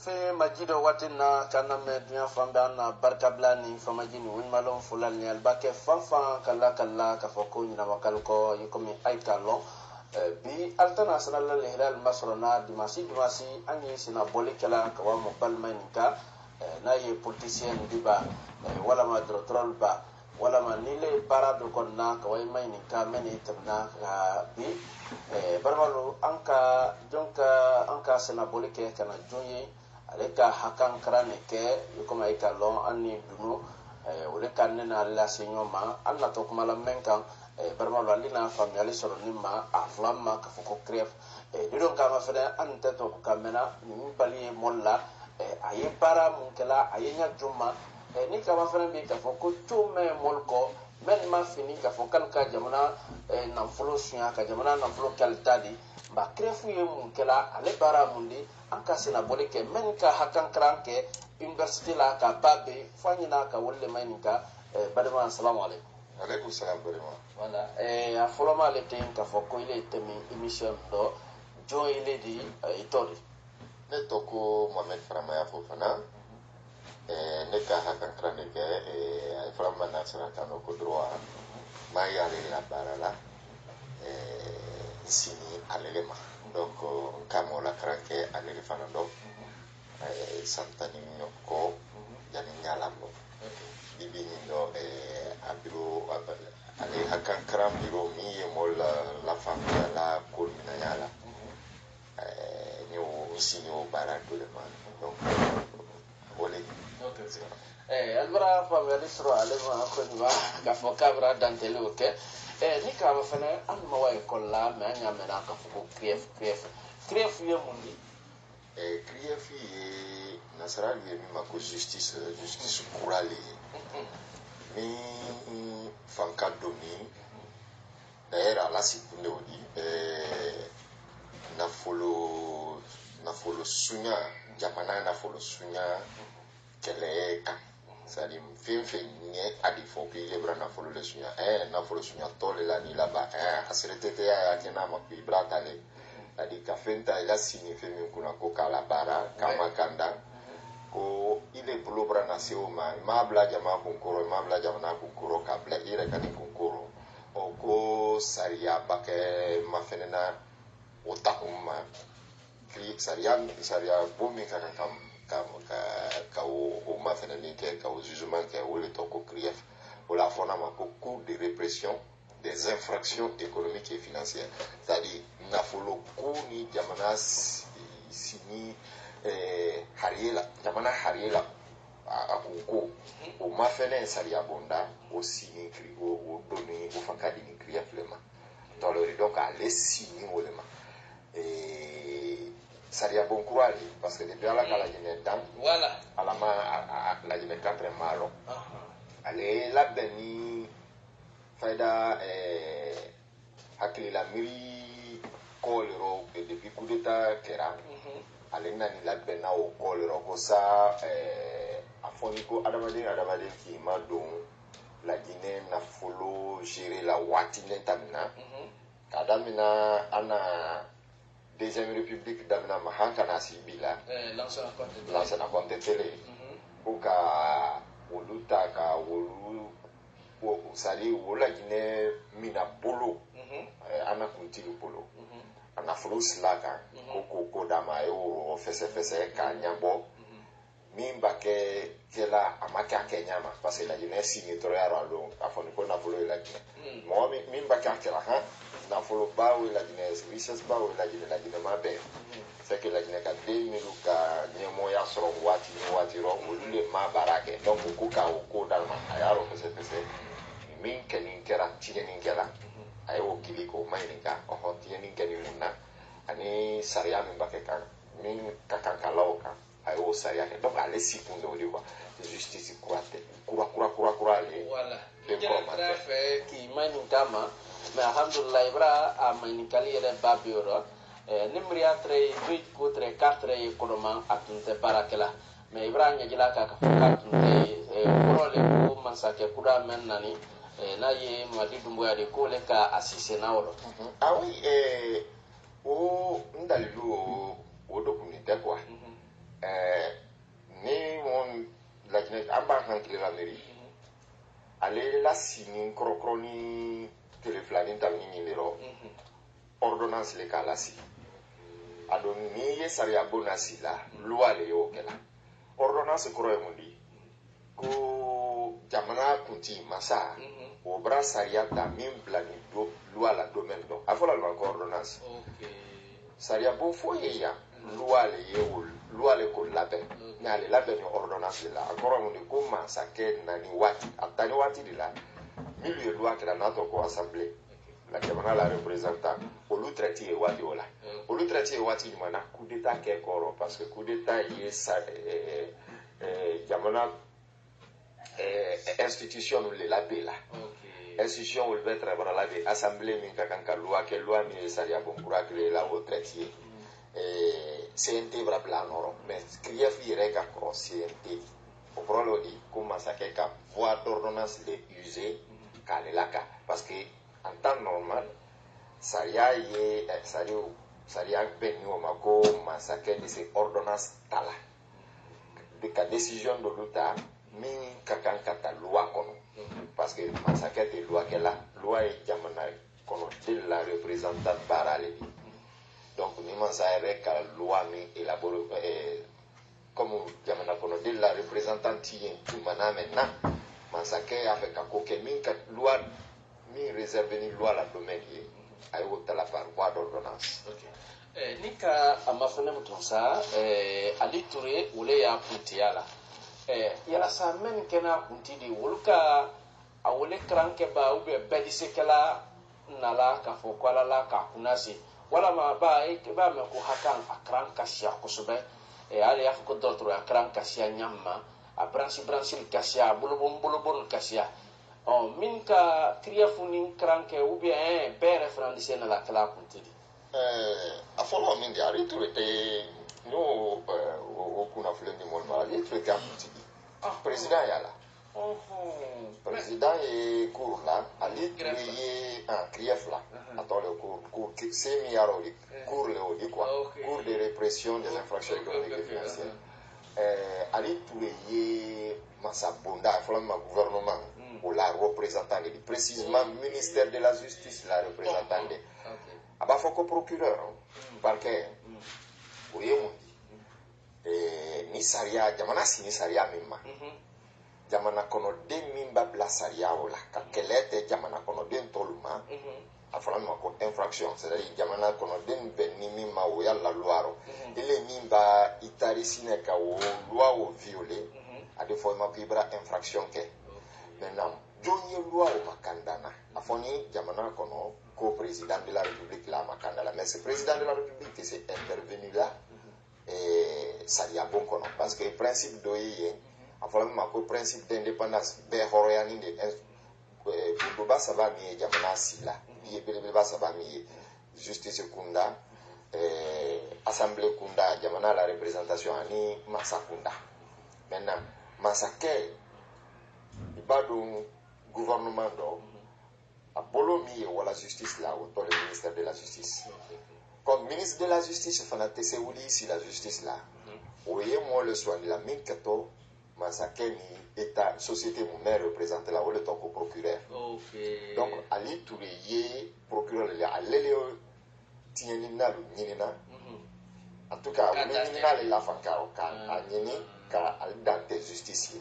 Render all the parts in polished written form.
fe majido watina kana me dunya famba na barka blani fa majini win malon fulal ni albake fanfa kala ka foko ni na wakalko yikomi aikalo bi altana sanalla le hilal masrona dimasi anyi sina bolikala ka wa mo balmanika na ye politicien diba wala ma drotrol ba wala ma nile parado konna ka way mainika meni tabna bi barmalo anka jonka anka sina bolike kana jonye aleka hakan krane ke yukoma ikalo anni duno wole kanne na la signoma alla to kuma la menkan barmalo alina family soro nimma aflamma ka foko kref didon kama fere ante to kamena ni bali molla aye para munkela aye nya juma ni kama fere bi ka foko tume molko men ma fini ka fokal ka jamana nan folo sunya ka jamana nan folo kaltadi ba krefu ye munkela ale bara mundi anka sina bolike men ka hakan kranke university la ka babe fanyina ka wolle mainika badama assalamu alaikum. Alaikum salam barima. Voilà a folo ma le tin ka foko ile temi emission do jo ile di itori ne toko Mohamed Faramaya Fofana ne ka hakan kranke ay Farama nasara kano ko droit ma yale la barala sini alelema donc kamo la kranke alele fanando santani ko yani nyalamo bibi no abiro ale hakan kram biro mi mol la famille la kolmina yala ni o sini o barado le man donc wole albara famille sro alema ko ba ka fokabra dantele oke ni ka ma fana an ma way kolla ma nya mena ka foko kref ye mundi kref ye nasara ye mi ma ko justice kurale mi fanka domi d'ailleurs la sikunde odi na follow sunya japana na follow sunya kele ka sadi fin nye adi foki lebra na follow le sunya na follow sunya tole la ni laba asirete ya kena ma vibrata le adi ka fenta ila sini femi kuna ko kala bara kama kanda ko ile bulobra na seoma mabla jama kunkoro mabla jama kunkoro kabla ire kani kunkoro o ko saria bake mafenena otakuma kri saria bomi kana ka o mafenena ke ka o jugement ke o le toko krief o la fona ma ko cours de répression des infractions économiques et financières, c'est-à-dire na folo ko ni jamana sini jamana hariela akuko o mafene saria bonda o sini kri o doni o fakadi ni kri aflema tolori donc à les sini olema saria bon courage parce que depuis la kala jene dan voilà alama la jene 4 malo ale la beni faida hakili la miri kolero depuis coup d'état kera ale nani la bena o kolero ko sa afoniko adamade ki ma don la Guinée na folo gérer la watine tamina kadamina ana deuxième république damina mahanka na sibila lancer na compte télé oka woluta ka wolu sali wola Guinée mina bolo ana kuntili bolo ana folo slaka ko dama yo fese ka nyambo mimba ke kela amaka kenyama parce que la Guinée signe troyaro alo afoni ko na folo la Guinée mo mimba ka kela ha na folo bawo la Guinée richesse bawo la Guinée mabe c'est que la Guinée ka 2000 ka nyemo ya soro wati ro le ma barake donc ko dalma ayaro fese min kenin kera tiyenin kera ayo kiliko mainika o tiyenin kenin munna ani saria min bake kan min kakankalaw kan ayo saria ke donc ale sikundo di quoi justice kurate kura le voilà ya fait ki mainika ma mais alhamdulillah ibra a mainikali yere babioro nimriya tre 8 ko tre 4 e koloma atunte barakela mais ibra nyagila ka atunte korole ko mansake kuda men nani na ye madi dumboya de ko le ka assise na wolo ah oui o ndalilu o documente quoi hankili la mairie ale la sini krokrani teleflani tamini niro ordonnance le kala si ado ni ye sariya bonasi la loi le yo kela ordonnance koro e mundi ko jamana kunti masa o bra sariya ta min blani do loi la domaine do afola lo ko ordonnance sariya bon fo ye ya loi le ye loi le ko label nyale label ni ordonnance la akoro mundi ko masa ke nani wati atani wati de la milieu loi kela nato ko assemblée la jamana la représentant olu traité wati wala olu traité wati mana coup d'état ke koro parce que coup d'état ye sa jamana institution le labela institution will être la assemblée min ka kan ka loi ke loi mi saria bon pour créer la au traité CNT bra plan oro mais crier fi ka ko CNT au problème di comment ça que voie d'ordonnance de user ka le laka parce que en temps normal saria ye saria ben yo mako masake de ces ordonnances tala de ka décision de l'État min kakan kata loi kono parce que masake de loi que la loi est jamana kono de la représentante barale donc ni man sa reka loi mi élaboré comme jamana kono de la représentante yen tout mana maintenant masake avec ko ke min ka loi mi réservé ni loi la domaine ay wota la par voie d'ordonnance nika amafana mutonsa Ali Touré wole ya puntiala yala sa men kena puntidi woluka awole kranke ba ube bedise kala nala ka fokwala la ka kunasi wala ma ba ba me ko hakan akran kasia kusube ale ya ko dotro akran kasia nyamma a branchi kasia bulubon kasia min ka kriya funin kranke ou bien père français na la kala puntidi a folo min di ari tu te no o kuna flendi mon ma li tu ka puntidi président yala président e cour la ali créer un krief la atole cour semi yaroli cour le odi quoi cour de répression des infractions économiques et financières ali tu ye masabonda folo ma gouvernement ou la représentante, précisément ministère de la justice, la représentante. Aba foko procureur, parquet, oye mundi. Ni saria, jamana si ni saria mimma. Jamana kono de mimba bla saria ola. Kakelete jamana kono den toluma. Afala mako infraction, c'est-à-dire jamana kono den benni mimma oya la loiro. Ele mimba itari sineka o loi o violé. A de fois ma pibra infraction ke. Maintenant, Johnny loi au Makandana. A foni Jamana Kono, co-président de la République, la Makandala. Mais ce président de la République qui s'est intervenu là, ça y a bon kono. Parce que le principe d'Oye, a foni le principe d'indépendance, Béhoriani de Bouba Savami, Jamana Silla, Bouba Savami, Justice Kunda, Assemblée Kunda, Jamana la représentation, Ani Masakunda. Maintenant, Masake, Ibadou gouvernement do a bolomi ou la justice là au le ministère de la justice comme ministre de la justice fanate se wuli si la justice là oye moi le soin de la minkato masake ni état société mon mère représente là ou le toko procureur donc Ali Touré ye procureur là alele tieni na lu nyina en tout cas on ni na la fanka o ka nyini ka al dante justice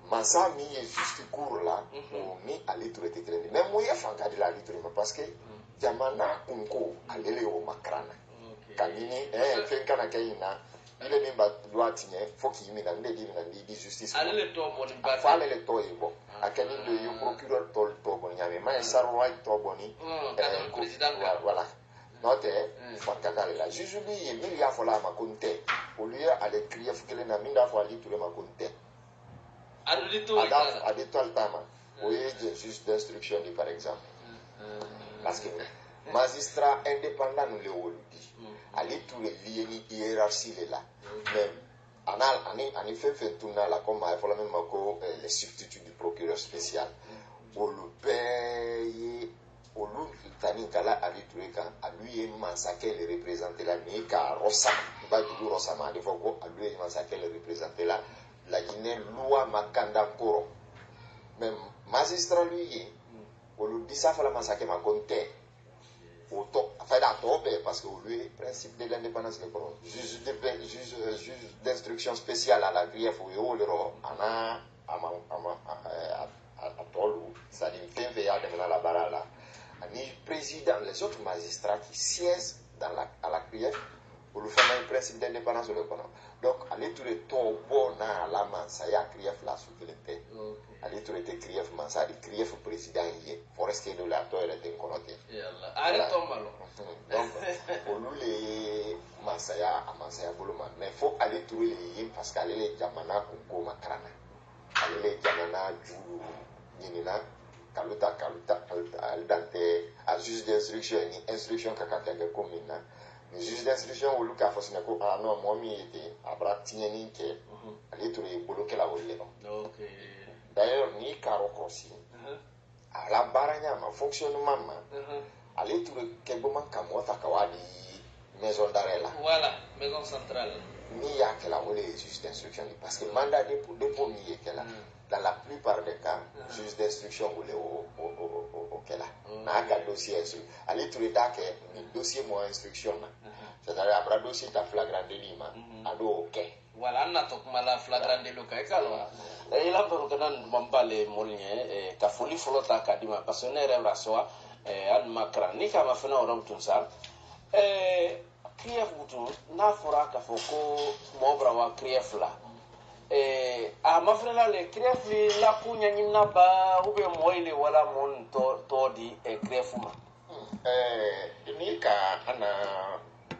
Masa mi est juste court là, mi Ali Touré te kreni. Mais moi, fanka de la Ali Touré, parce que jamana unko alele o makrana. Kanini, fenka na kaina, ile nimba luatine, foki yimi na ndi justice. Alele to boni ba. Fa alele to yebo. Akani de yo procureur to boni nyame. Ma sarwa to boni. Président voilà. Note fanka dale la. Jujuli yemi ya fola makonte. Au lieu aller crier fukele na minda fo Ali Touré makonte. Adétoile Tama, oui, juge d'instruction, par exemple. Parce que magistrat indépendant, nous le dit. Ali Touré lié ni hiérarchie là. Mais en effet, fait tout là, comme il faut la même les substituts du procureur spécial. Au paye, au tani kala Ali Touré quand à lui est massacré le représenté là, mais qu'à Rossa, il va du Rossa, mais des fois à lui est massacré le représenté là. la Guinée loi makanda koro mais magistrat lui olu disa fala masake ma konte auto faida tobe parce que lui principe de l'indépendance le koro juge d'instruction spéciale à la grief ou le ro ana ama atolu ça dit fait ya de la barala ani président les autres magistrats qui siègent à la grief pour le faire un principe d'indépendance le koro donc aller tout le temps bon na la mansa ya grief la souveraineté ali to ete krief mansadi krief président yé forestier de la to était connoté yalla are to malo donc olule mansaya boloma mais faut aller trouver les parce qu'aller les jamana ko makrana aller les jamana ju nyinina kaluta aldante à juge d'instruction ni instruction kakata ke komina ni juge d'instruction olu ka fosne ko non mo mi ete abra tieni ke aller trouver bloquer la wolle okay. D'ailleurs, ni caro crossi, à la baranya, ma fonctionnement, allez tout le keboman kamota kawadi maison d'arrêt là. Voilà, maison centrale. Ni ya que la volée juge d'instruction, parce que mandat de pour mi est là. Dans la plupart des cas, juge d'instruction ou au Kela. N'a qu'un dossier instruction. Allez tout le temps que dossier moi instruction. C'est-à-dire, après dossier, ta flagrant délit, ado ok. Voilà, on a tout mal flagrant délit et là pour que nous m'emballé molien ka foli folota kadima parce que ne rêve soa al makra ni ka ma fena oram tunsa krief butu na fora ka foko mobra wa krief la a ma fena le krief la kunya nyina ba ube moile wala mon to di krief ma ni ka ana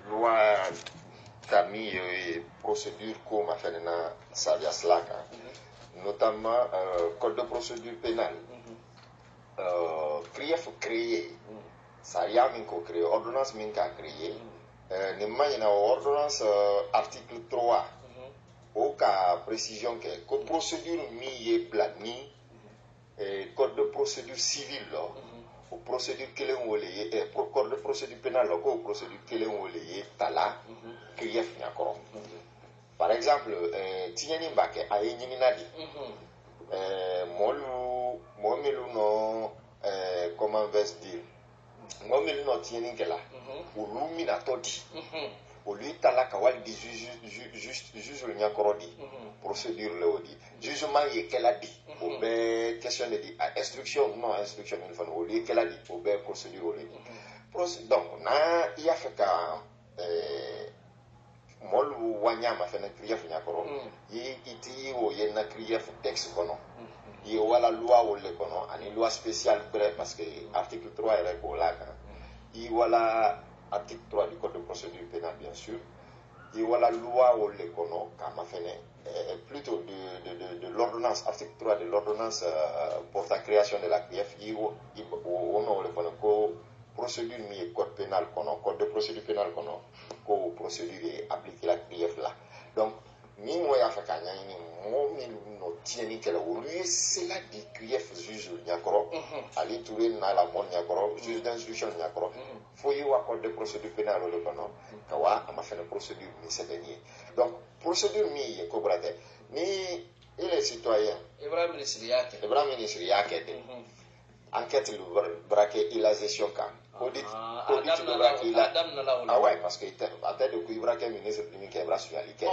loi famille et procédure ko ma fena salia slaka notamment code de procédure pénale créé ça y a min ko créé ordonnance min ka créé ni manina ordonnance article 3 au cas précision que ko procédure mi ye blani code de procédure civile là au procédure kelen wole ye code de procédure pénale là ko procédure kelen wole ye tala krief nyakoro. Par exemple, tiɲɛni b'a kɛ a ye ɲinina de mɔgɔ minnu nɔ comment vais-je dire mɔgɔ minnu nɔ tiɲɛni kɛla olu minatɔ di olu ta la ka wali di juge ɲɛkɔrɔ di procédure la o di jugement ye kɛla di o bɛɛ question de di instruction non instruction min fana olu ye kɛla di o bɛɛ procédure o le di donc n'a i y'a fɛ ka molu wanyama fena krief nyakoro iti o yenna krief texte kono yi wala loi wole kono ani loi spéciale bref parce que article 3 est ko la kan yi wala article 3 du code de procédure pénale bien sûr yi wala loi wole kono kama fene plutôt de l'ordonnance article 3 de l'ordonnance portant création de la CRIEF yi o no wole kono ko procédure mi code pénal kono code de procédure pénale kono ko procédure appliquer la CRIEF là donc ni moi ya faka nyani mo mi no tieni kala o lui c'est la di CRIEF juge nyakoro ali touré na la mon nyakoro juge d'instruction nyakoro faut y wa code de procédure pénale le kono kawa ama fait une procédure mi c'est dernier donc procédure mi ko brate ni il est citoyen Ibrahim ministre yake enquête le braquet il a gestion quand audit le braquet il a ah ouais parce que à tête de coup braquet ministre de qui bras sur aliké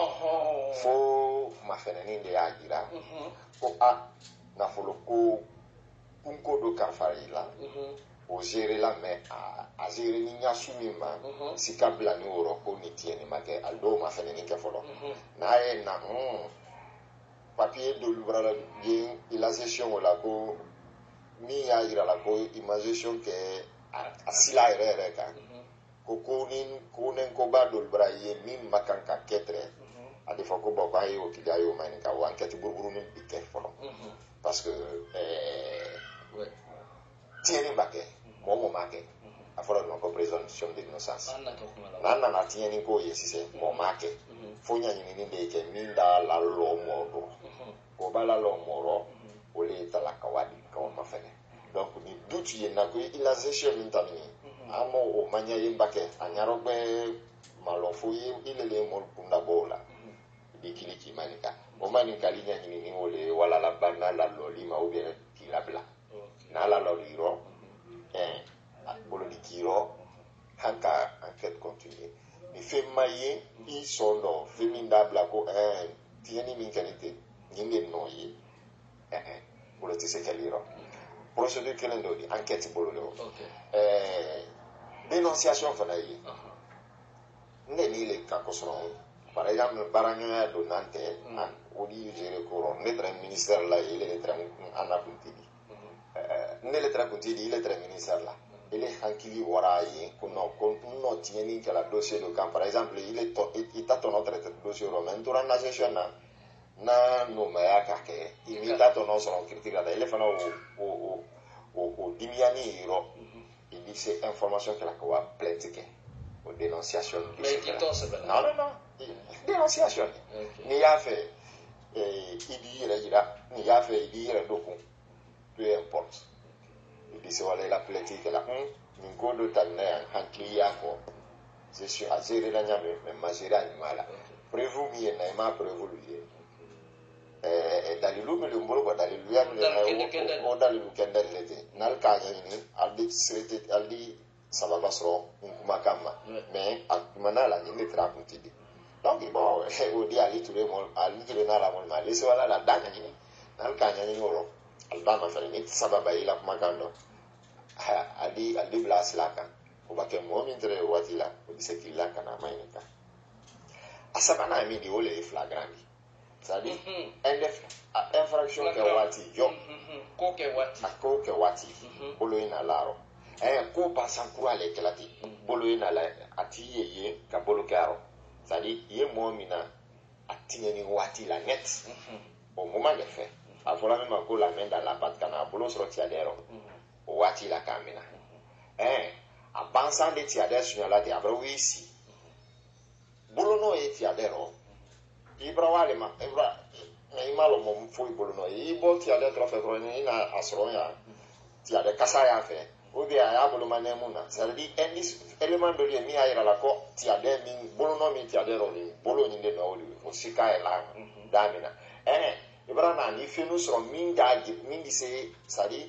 faut ma fenani de agira ko a na folo ko unko do kafari là o gérer la mais a gérer ni nya sumima si kabla ni oro ko ni tieni make aldo ma fenani ke folo na e na papier de l'ouvrage bien il a gestion la ko mi ya yira la ko imagination ke asila ere ka ko ko ba dol braye mi makanka ketre a defo ko boko ay o kida yo mani ka wan kati burburu ni bike folo parce que tieni bake mo make a folo no ko présomption d'innocence nana na tieni ko yesise mo make fo nya ni ni de ke mi da la lo mo do ko ba la lo mo ro o le ta la kawadi ko ma fene donc ni dutu ye na ko il a gestion min tamini amo o manya ye mbake anyaro be malo fo ye ile le mo kunda bola ikili ki manika o manika linya ni ole wala la banna la loli ma ou bien ki la bla na la loli ro bolo di kiro hanka enquête continue ni fe maye i sondo feminda bla ko tieni min kanite ni no yi bolo ti se kaliro procédure kelen do di enquête bolo lo dénonciation fana yi ne ni le ka ko par exemple baranya do nante odi gere ko ne tra ministère la il est tra ana puntidi ne le tra puntidi il est tra ministère la il est hankili warayi ko no tieni que la dossier de camp par exemple il t'a ton autre dossier romain durant la gestion na no maya ka ke il t'a ton autre critique là il fait au dimiani ro il dit c'est information que la ko plainte ke ou dénonciation mais il t'en se non dénonciation ni y'a fait ni y'a fait il y doku peu importe il dit c'est voilà la plainte que la ni ko do tanne hankli ya ko je suis à gérer la nyame mais majira animala prévu mi na ma prévu lui dalilu mi lumbolo ko dalilu ya o dalilu kendal lete nal ka ni aldi sirete aldi sababa soro kuma kama mais akmana la ni tra kuntidi donc bon o di ali touré mo ali touré na la mo ma laisse wala la danya ni nal ka ni ngoro albama fa ni sababa ila kuma kando ali blast la kan o ba ke mo mi tre watila o di se kila kana mainika asabana mi di ole flagrant c'est-à-dire infraction ke wati yo ko ke wati bolo ina laro ko pasan kurale kelati bolo ina la ati ye ka bolo karo c'est-à-dire ye mo mina atinyeni wati la net au moment de fait afola même ko la main dans la patte kana bolo sorti adero o wati la kamina avançant de tiadero sunyala de abro wisi bolo no e tiadero ibra wale ma ibra imalo mo foi bolo no ibo tiadero trofeo ni na asro ya tiadero kasa ya fe obi aya bolo manemuna c'est-à-dire élément de lui mi ayira la ko tiadero mi bolo no mi tiadero ni bolo ni de no oli o sika ela damina ibra na ni fenu so min di se c'est-à-dire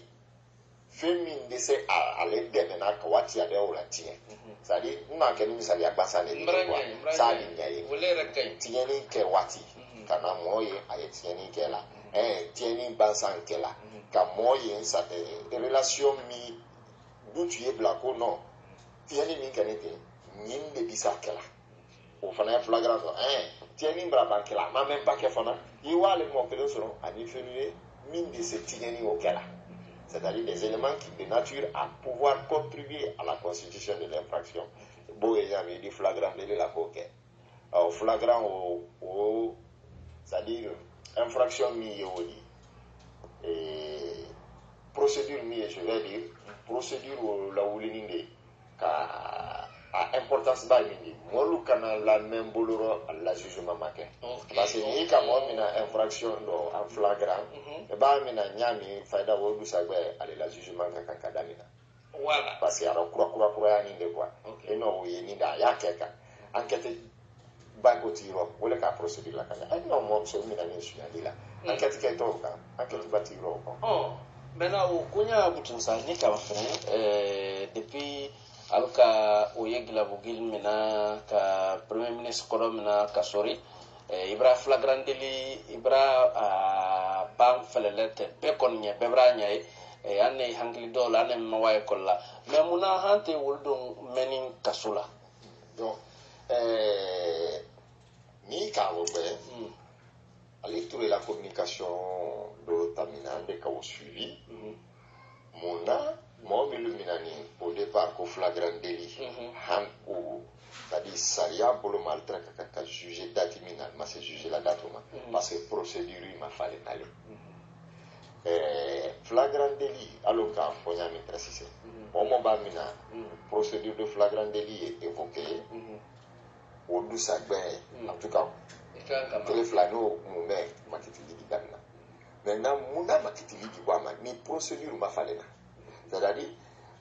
femin de se ale de na ka wati adero la tie c'est-à-dire na ke ni misali agbasa ne kwa sa di nyai wolera kai tieni ke wati kana moye aye tieni ke la tieni bansan ke la ka moye sa relation mi dutu ye blako non tieni mi kanete nin de bisa ke la o fana flagrant tieni bra ban ke la ma même pas ke fana yi wale mo ke so ani fenu min de se tieni o ke la c'est-à-dire des éléments qui de nature à pouvoir contribuer à la constitution de l'infraction. Bon, il y a des flagrants de la coquette. Alors, flagrant c'est-à-dire infraction mi et procédure mi, je vais dire, procédure la oulininde, à importance bas mini, moi le canal la même boloro à la jugement maquet. Parce que ni comme on a infraction en flagrant, et bah mina nyami faida wodu sagwe à la jugement kakadamina. Voilà. Parce que alors kura ni de quoi. Et non oui ni da ya keka. Enquête banko tiro, wala ka procédure la kanya. Non moi so mina ni suis là. Enquête ke to ka, enquête batiro ko. Maintenant au kunya butunsa ni kama depuis alka oyegla bugil mina ka premier ministre kodo mina ka sori ibra flagrandeli ibra bam felelete be kon nye bebra nye anne hangli do la ne maway kolla mais muna hante woldon menin kasula donc ni ka wo be aller trouver la communication de tamina de ka suivi mona mo minani au départ ko flagrant délit hanko c'est-à-dire saria bolo maltraite ka juger date minal ma c'est juger la date parce que procédure ma fallait aller flagrant délit alors ka fonya mi préciser au moment mina procédure de flagrant délit est évoquée au dousa en tout cas que flano mon mec makitili di ganna maintenant muna makitili di kwa ma ni procédure ma fallait c'est-à-dire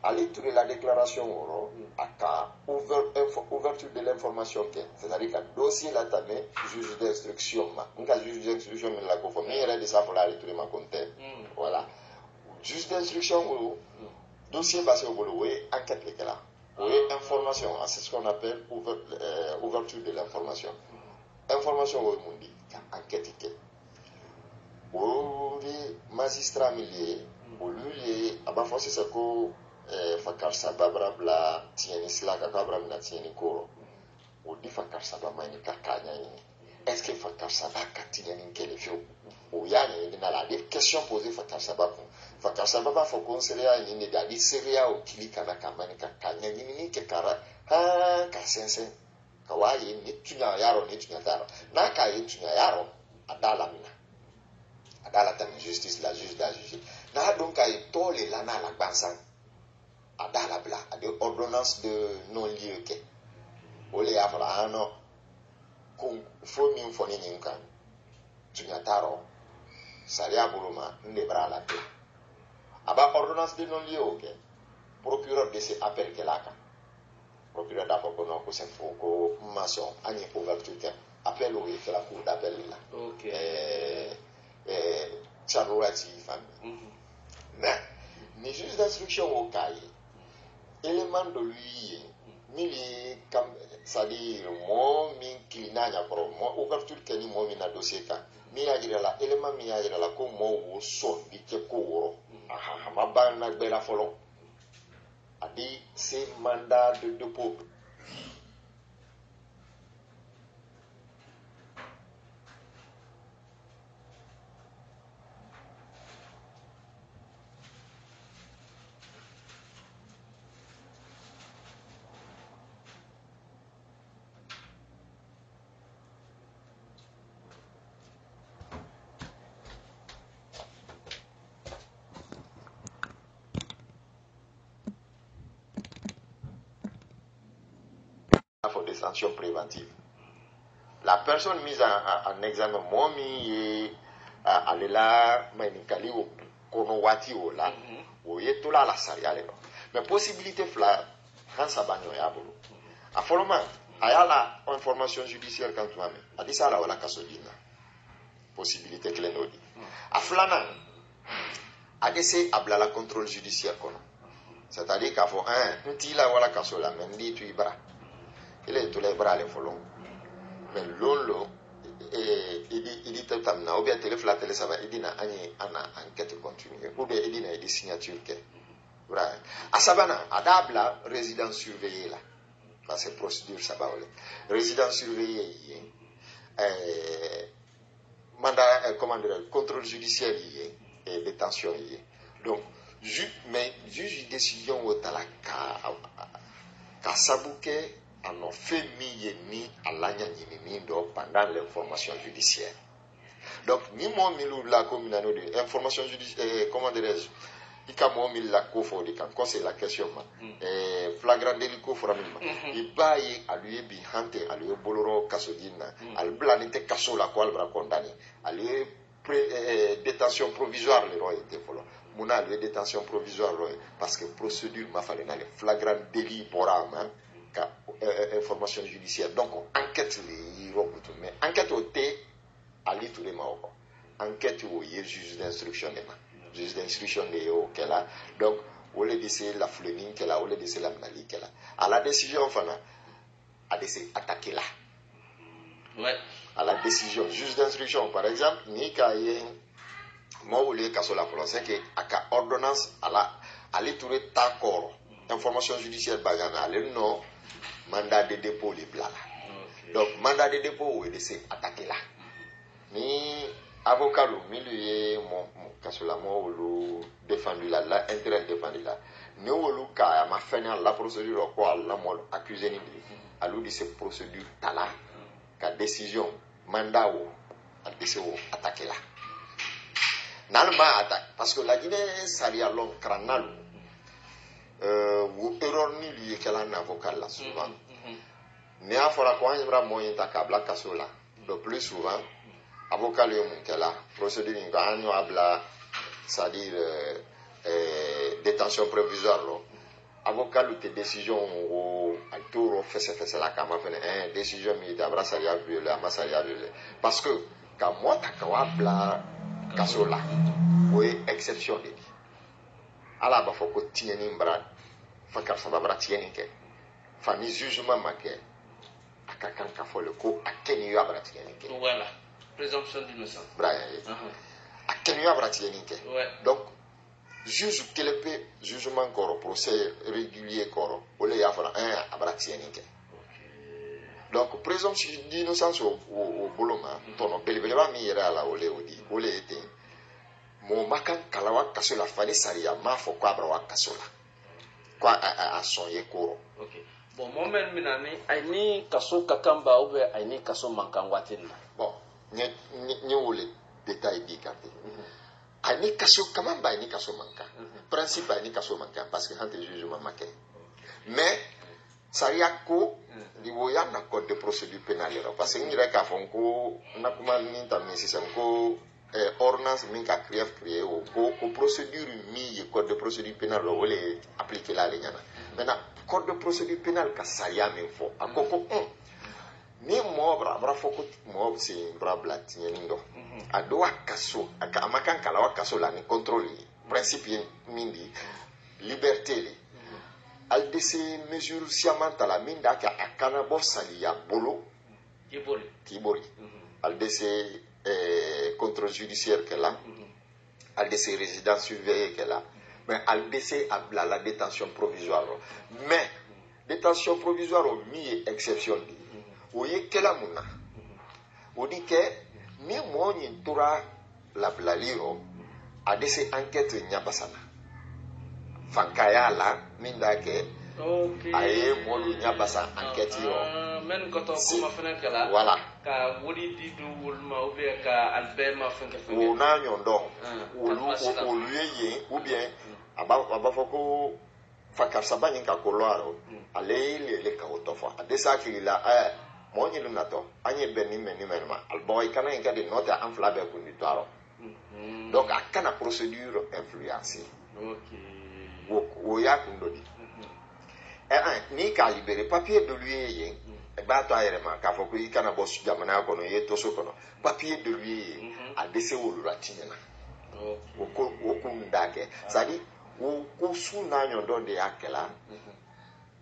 aller trouver la déclaration à ouverture de l'information, c'est-à-dire que le dossier là, tu as juge d'instruction. Un juge d'instruction, il a fait de ça pour aller trouver ma compte. Voilà. Juge d'instruction, dossier basé au boulot, enquête là. Oui, information, c'est ce qu'on appelle ouverture de l'information. Information au monde, enquête. Oui, magistrat milier, lui, abafo c'est ko fakar sababra bla tieni sila kakabra na tieni koro. O di fakar sababa ni kakanya ni. Est-ce que fakar sababa katinya ni kele fio? O ya ni na la des questions posées fakar sababa. Fakar sababa faut conseiller ni da di seria o kilika na kamani kakanya ni ke kara ha ka sense. Kawaii ni tunya yaro ni tunya taro. Na ka yi tunya yaro adala mina. Adala ta justice la juge da juge. Na donc ay tole la na la bansan. Adala bla de ordonnance de non lieu ke. Ole afra ano kun fo min fo ni nkan. Tunya taro. Saria buruma ndebra la te. Aba ordonnance de non lieu ke. Procureur de ce appel ke la ka. Procureur d'affaires qu'on a c'est faux ko maçon ani ouverture appel au fait la cour d'appel là. OK. Charlotte famille. Mais ni juge d'instruction au cahier élément de lui mili comme ça dit moi min kilina ya pro moi ouverture keni moi min na dossier ka mi ajira la élément mi ajira la ko mo wo so bi ke ko woro aha ma ba na gbe la folo adi c'est mandat de dépôt. Pour des sanctions préventives. La personne mise en examen, moi, elle est là, mais au konowati au là, où est tout là la saria. Mais possibilité fla, quand ça va nous y avoir. À format, il y a la information judiciaire quand tu m'as mis. A dit ça là, on a kasodina. Possibilité que l'on dit. À flana, a dit à la contrôle judiciaire qu'on a. C'est-à-dire qu'à faut un petit là, voilà kasola, mais dit tu y bras. Il est tous les bras les folons. Mais l'on il dit tout le temps, ou bien téléphone, télé ça va, il dit na ana enquête continue, ou bien il dit na des signatures que. Voilà. À Sabana, à Dabla, résidence surveillée là. Parce que procédure ça va. Résidence surveillée, mandat, comment dire, contrôle judiciaire et détention. Donc, mais juge décision au talaka, à Sabouké, en ont fait mi à l'anya ni pendant l'information judiciaire. Donc, ni moi, milou la commune de information judiciaire, comment dirais-je, il y a moi, la kofo, il conseille la question, flagrant délit kofo, il baille à lui, bihante, à lui, boloro, kasodina, à l'blanité kasso, la quoi, le condamné, à lui, détention provisoire, le roi était follow. Mouna, lui, détention provisoire, parce que procédure, ma fallait aller, flagrant délit, boram, information judiciaire. Donc, enquête, mais enquête au thé, à tous les mots. Enquête au juge d'instruction. Juge d'instruction qu'elle a. Donc, au lieu de c'est la fleming qu'elle a, au lieu de c'est la mnali qu'elle a. À la décision, enfin, à attaquer là. Ouais. À la décision, juge d'instruction, par exemple, ni qu'à y moi, au lieu qu'à la France, c'est qu'à ordonnance, à l'étouré ta corps, information judiciaire, bagana, le nom, mandat de dépôt les blala. Okay. Donc mandat de dépôt où il s'est attaqué là. Ni avocat le milieu mon kasola mo le défendu là intérêt défendu là. Ni wolu ka ma fena la procédure quoi la mo accusé ni à l'eau de cette procédure tala ka décision mandat ou a décision attaqué là. Nalma attaque parce que la Guinée salia long cranal ou erreur ni lié qu'elle a un avocat là souvent. Ni a fora ko an bra moyen ta kabla kasola. Le plus souvent avocat le mon kala procédure ni an yo abla c'est-à-dire détention provisoire lo avocat lu te décision o altoro fese la kama fene décision mi da brasaria violé amasaria violé parce que ka mota ka wabla kasola oui exception de ala ba foko tieni mbra fakar sababra tieni ke famille jugement make akakan ka fole ko akeni yo abra tieni ke voilà présomption d'innocence braye akeni yo abra tieni ke donc juge kelepe jugement koro procès régulier koro ole ya fana abra tieni ke donc présomption d'innocence au boloma tono belebele ba mi yera la ole odi ole ete mo makan kalawa kasola fani saria ma fo kwa abra wa kasola kwa a sonye koro okay bon moment minani aini kaso kakamba ube aini kaso mankangwatin bon ni ole détail di karte aini kaso kamamba aini kaso manka principe aini kaso manka parce que hante jugement make mais saria ko liwoya na code de procédure pénale parce que ngira ka fonko na kuma ni tammi système ko ordonnance min ka créer ko procédure mi code de procédure pénale wole appliquer la lignana maintenant code de procédure pénale ka saria min fo akoko ni mo bra foko mo si bra blatien ndo ado akaso aka amakan kala wakaso la ni contrôle principe mindi liberté li al de ces mesures sciamantala minda ka akana bo salia bolo kibori al de ces contrôle judiciaire que là al de ces résidents surveillés que là mais al de ces abla la détention provisoire mais détention provisoire au mi exception di oye kela muna odi ke ni mo ni tura la blaliro a de ces enquêtes nyabasana fankaya la minda ke aye molu nyabasa enquête yo men ko to kuma fena kala voilà ka wodi di do wol ma ou bien ka albema fenke o na nyondo o luyeye ou bien aba foko fakar sabani ka kolwaro ale le ka otofo adesa kilila mo nyi lunato anye beni menima alboy kana inga de note enflabe kunditaro donc akana procédure influencée wo ya kundodi ni ka libéré papier de lui ba to ayere ma ka foko ikana boss jamana ko no yeto so kono papier de lui a dese wo latinyana wo ko ndake sadi wo ko suna nyondo de akela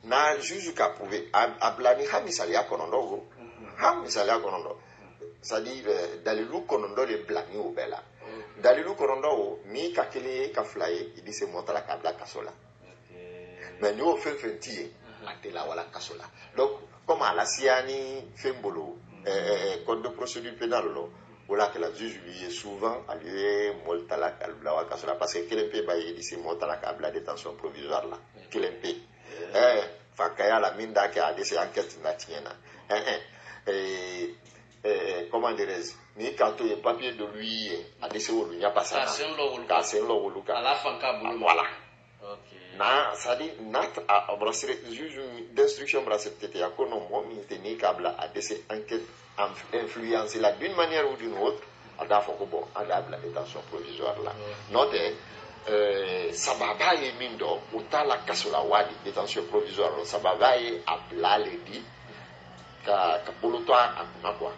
na juge ka prouver ablani hamisali akonondo hamisali akonondo c'est-à-dire dalilu konondo le blani o bela dalilu konondo mi ka kele ka flaye idi se montala ka bla kasola mais nous fait fentier atela wala kasola donc comme à la siani fembolo code de procédure pénale lo wala que la juge lui est souvent allié moltala ka bla kasola parce que kelempe ba idi se montala ka bla détention provisoire là kelempe fakaya la minda ke a des enquêtes natiena comment dirais-je ni kato ye papier de lui a des wolu nya pasana ka sen lo wolu ka ala fanka bulu voilà okay na sadi nat a brasser juge d'instruction brasser tete ya kono mo mi teni kabla a des enquêtes influencer la d'une manière ou d'une autre ada foko bon ada la détention provisoire là note sababaye mindo utala kasola wadi détention provisoire sababaye ablale di ka polutwa akuna quoi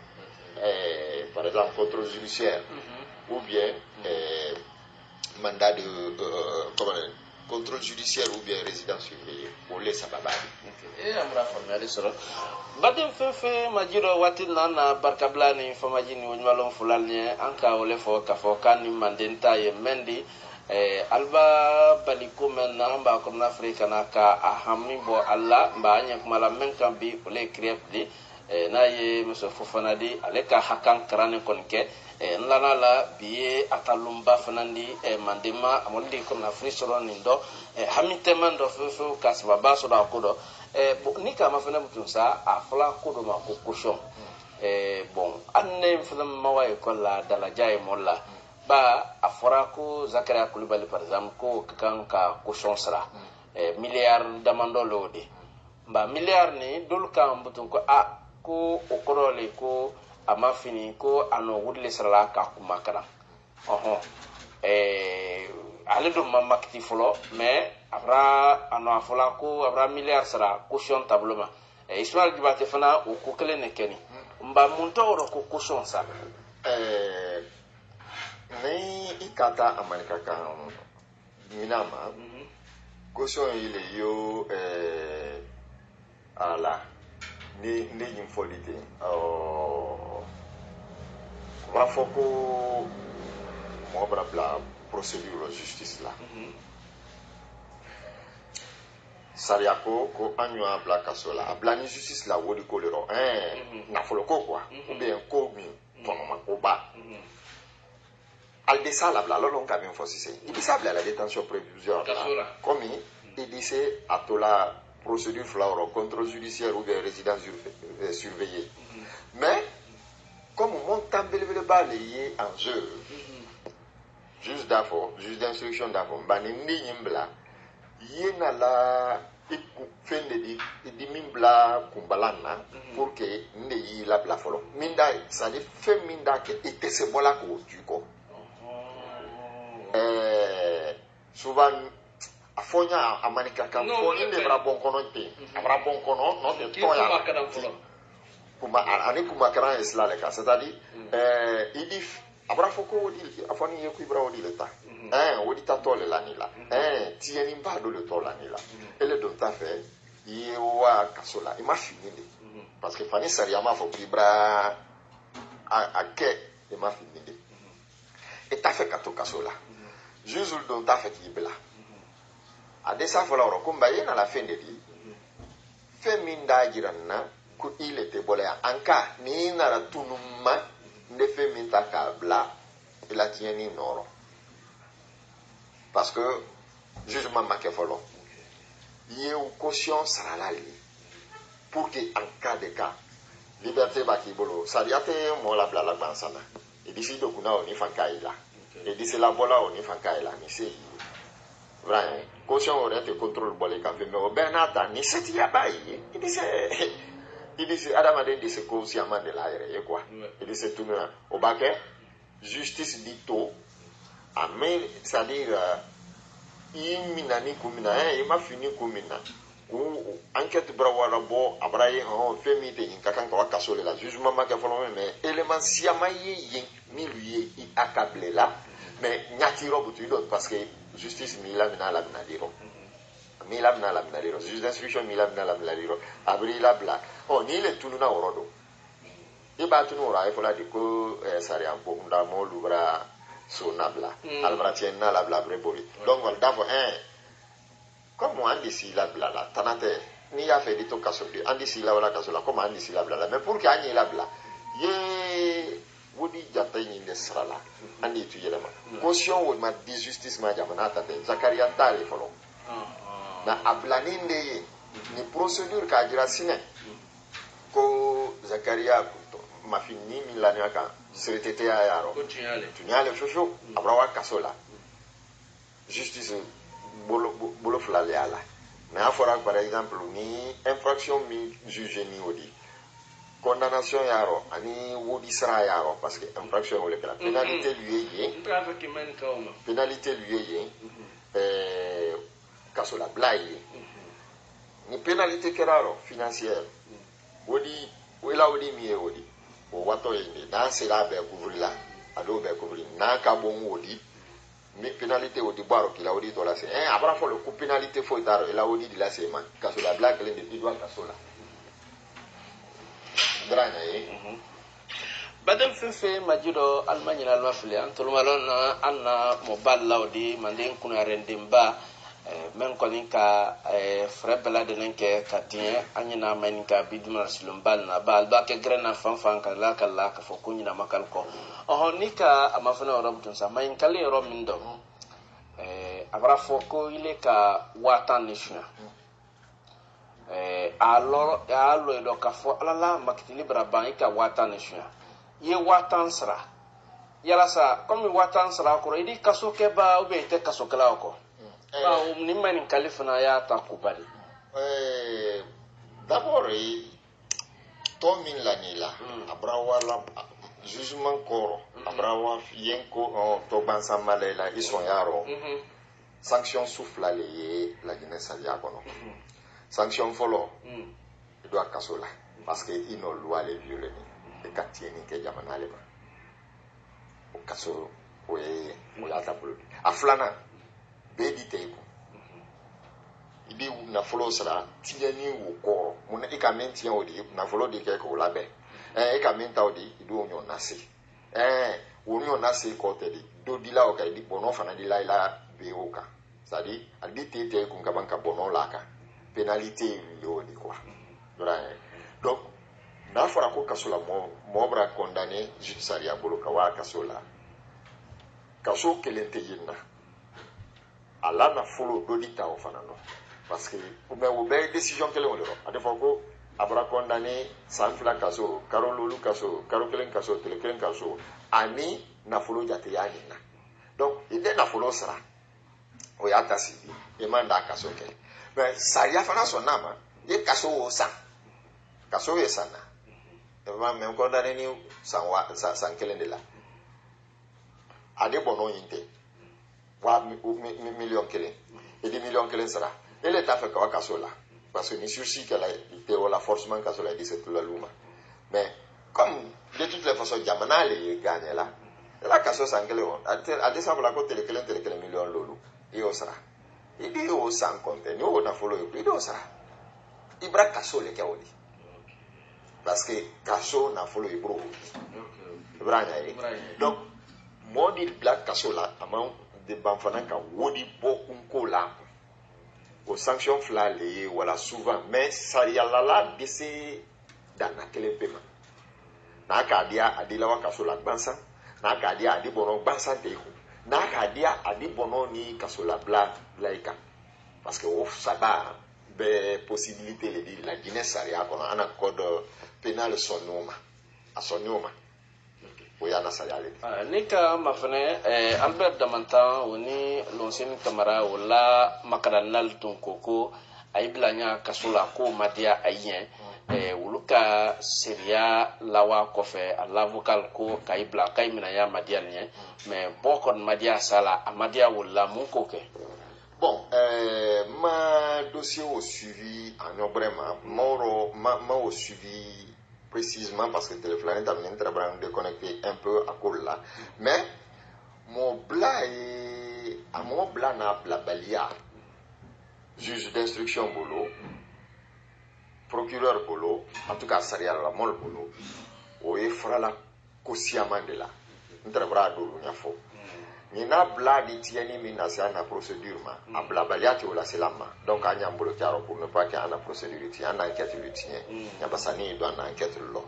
par exemple contrôle judiciaire ou bien mandat de contrôle judiciaire ou bien résidence surveillée pour les sababaye amra formali soro badem fefe majiro watin na barkablani famajini wonwalon fulalne anka wole fo ka fo kan mandenta ye mendi alba baliko men na ba ko na afrika na ka ahami bo alla ba nya kumala men kan bi ole krepdi na ye muso fofana di ale ka hakan karane konke nlana la biye atalumba fanandi mandema amondi ko na frisoro nindo hamite mando fofo kasbaba so da kodo ni ka ma fana mutun sa afla kodo ma ko koshon bon anne fana mawaye ko la dala jay molla ba afora ko Zakaria Coulibaly par exemple ko kan ka koshon sara milliard damando lodi ba milliard ni dol kan butun ko ko okorole ko amafini ko ano wudle sara ka kuma kana ale do mamakti folo mais abra ano fola ko abra milliard sara caution tableau ma histoire du bate fana o ko kele ne keni mba munto ro ko caution sa ni ikata amanika kan minama caution ile yo ala ni informité va foko mo bla procédure justice là sariako ko anyo bla kasola bla ni justice là wodi ko lero na folo ko quoi ou bien ko mi tono ko ba al desa la bla lolon ka bien fosise il dit la détention provisoire comme il disait atola procédure fleur contrôle judiciaire ou bien résidence surveillée mais comme mon temps belevele balayé en jeu juge d'instruction d'affaires bani ndi nyimbla yena la fende di mimbla kumbalana pour que ndi yi la bla folo minda ça dit fait minda que était se bola ko tuko souvent afonya amanika kan foni de bra bon kono te abra bon kono no te toya kuma ani kuma kran isla le ka c'est-à-dire idif abra foko wodi afoni yeku ibra wodi leta wodi ta tole la ni la tieni mbado le tole la ni la ele don ta fait yewa kasola ima fininde parce que fani sariama fo ibra a ke ima fininde et ta fait kato kasola jusul don ta fait ibla adesa fola oro kumba yena la fin de di feminda jiranna ku ile te bolea anka ni nara tunuma ne feminta kabla ila tieni noro parce que jugement make folo yé ou caution sara li pour que en cas de cas liberté baki bolo sariate mo la bla la bansana et d'ici do kuna oni fankaila et d'ici la bola oni fankaila ni sei vrai caution aurait été contrôle bolé café mais benata ni seti ya bayi il dit adama de ce consciemment de l'air quoi il dit c'est tout là au baquet justice dito amen c'est-à-dire imina ni kumina il m'a fini kumina ou enquête brawala bo abraye on fait mite in kakan ko kasole la jugement ma ka folo mais élément siama yi mi lui il accablé là mais nyatiro butu do parce que justice mila mina la minadiro mila mina la minadiro juge d'instruction mila mina la minadiro abri la bla oh ni le tununa orodo e ba tunu ora e fola di ko sari ampo nda mo lubra so nabla albra tienna la bla brebori donc on davo comme on dit si la bla la tanate ni ya fait di to kasobi andi si la wala kasola comme andi si la bla mais pour que andi la bla ye wodi jata ni nesrala andi tu yelema caution wo ma di justice ma jamana ta de zakaria tali folo na ablaninde ni procédure ka jira sine ko zakaria ma fini milani aka secrétaire ya yaro tunyale shosho abrawa kasola justice bolo flale ala na afora par exemple ni infraction mi juge ni odi condamnation yaro ani wodi sara yaro parce que infraction wole kala pénalité lui kasola blaye ni pénalité keraro financière wodi wela wodi mi wodi o wato yinde na sera be couvrir la ado be couvrir na ka bon wodi mi pénalité wodi baro kila wodi to la c'est abra fo le coup pénalité fo daro ela wodi di la sema kasola black le de doit kasola grana badal fefe majido almanya alma fili antulmalon anna mobile laudi manden kuna rendimba men koni ka frère beladen ke katien anyina men ka biduma silumbal na bal ba ke grena fanfan kala kala ka fo kunyina makal ko nika amafana robtun sa mayin kale ro min do abra fo ko ile ka watan nishna alors do ka fo alala makitili braba ka watan nishna ye watan sra yala sa comme watan sra ko idi kaso ke ba o be te kaso kala ko ni mani kalifana ya ta kubali d'abord tomin lanila abrawa la jugement koro abrawa yenko to bansa malela ison yaro sanction souffle la Guinée Salia kono. Sanction follow, il doit casser là. Parce qu'il n'a loi les violer. Et quand il y a une qui est jamana leba. Au casso, oui, oui, à ta polo. A flana, bédi teibo. Il dit, na follow sera, tieni ou corps. Mon écamen tient au dit, na follow de quelque ou la baie. Écamen t'a dit, il doit on nasi. On y nasi côté dit, do di la oka, il dit, bonon fana di la il a béoka. C'est-à-dire, il dit, t'es qu'on kabanka bonon laka. Pénalité, il y a quoi. Donc, n'a fera ko kasola mo bra condamné judiciaire bolo kawa kasola kaso kelente yinna ala na follow dodita o fanano parce que ou bien ou bien décision kelen o le ade foko abra condamné sanfla kaso karololu kaso karokelen kaso telekelen kaso ani na follow jate ya yinna donc ide na follow sera o ya tasi e manda kaso ke mais saria fana sonama ye kaso o sa kaso ye sana même condamné ni sans kelen de la ade bono yinte wa million kelen et 10 millions kelen sera et l'état fait quoi kaso là parce que ni sursi que la forcément kaso là dit c'est tout la luma mais comme de toutes les façons jamana les gagne là la kaso sans kelen ade ça la côté les kelen millions lolu et au sera il dit au sans compter ni au na follow il dit au sera ibra kaso le kaodi parce que kaso na follow ibro donc modi black kaso la amount de banfana ka wodi bokunko la aux sanctions flale wala souvent mais ça y a la dese dana kele pema na ka dia adila wa kaso la bansa na ka dia adi bono bansa te ko na ka dia adi bono ni kaso la bla laika parce que of saba be possibilité le di la Guinée saria kono ana code pénal sonoma a sonoma o yana saria le nika mafane Albert Damanta woni lonsin kamara wala makaranal ton koko aiblanya kasula ko madia ayen wuluka seria lawa kofe l'avocat ko kaibla kaimina ya madia lien mais bokon madia sala amadia wala mun ko ke. Bon, ma dossier au suivi en vraiment, ma au suivi précisément parce que le téléphone a bien travaillé de connecter un peu à col là. Mais mon bla est à mon bla n'a la balia juge d'instruction bolo, procureur bolo, en tout cas Saria la mol bolo, ou fera la kosiaman de là. On travaillera d'où il y a faux. Ni na bla di tieni mi na sana procédure ma abla baliati wala selama donc anya mbolo tiaro pour ne pas qu'il y ait une procédure ti ana enquête le tien ya basani do ana enquête lo